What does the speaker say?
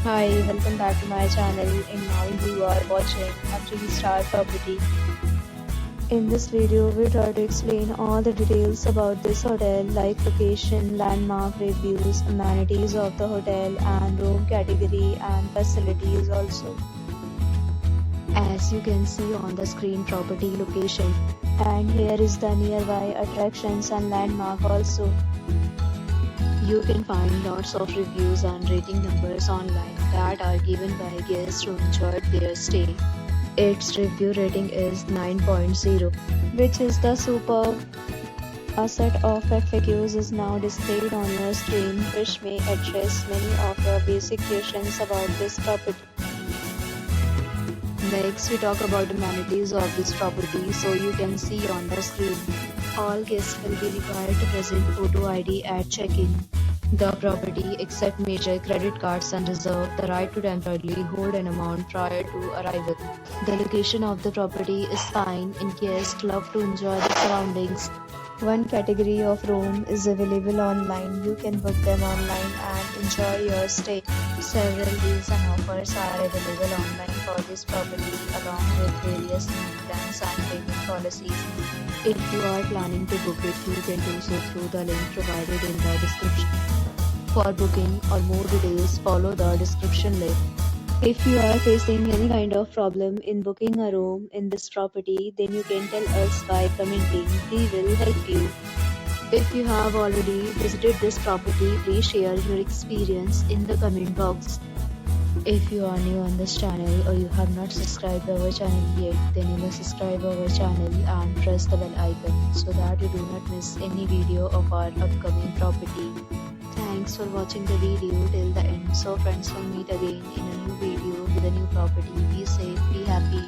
Hi, welcome back to my channel and now you are watching a 3-star property. In this video, we try to explain all the details about this hotel like location, landmark reviews, amenities of the hotel and room category and facilities also. As you can see on the screen, property location, and here is the nearby attractions and landmark also. You can find lots of reviews and rating numbers online that are given by guests who enjoyed their stay. Its review rating is 9.0, which is the superb. A set of FAQs is now displayed on your screen, which may address many of your basic questions about this property. Next, we talk about amenities of this property, so you can see on the screen. All guests will be required to present photo ID at check-in. The property accepts major credit cards and reserves the right to temporarily hold an amount prior to arrival. The location of the property is fine and guests love to enjoy the surroundings. One category of room is available online. You can book them online and enjoy your stay. Several deals and offers are available online for this property along with various plans and payment policies. If you are planning to book it, you can do so through the link provided in the description. For booking or more details, follow the description link. If you are facing any kind of problem in booking a room in this property, then you can tell us by commenting. We will help you. If you have already visited this property, please share your experience in the comment box. If you are new on this channel or you have not subscribed our channel yet, then you must subscribe our channel and press the bell icon so that you do not miss any video of our upcoming property. Thanks for watching the video till the end. So friends, will meet again in a new video with a new property. Be safe, be happy.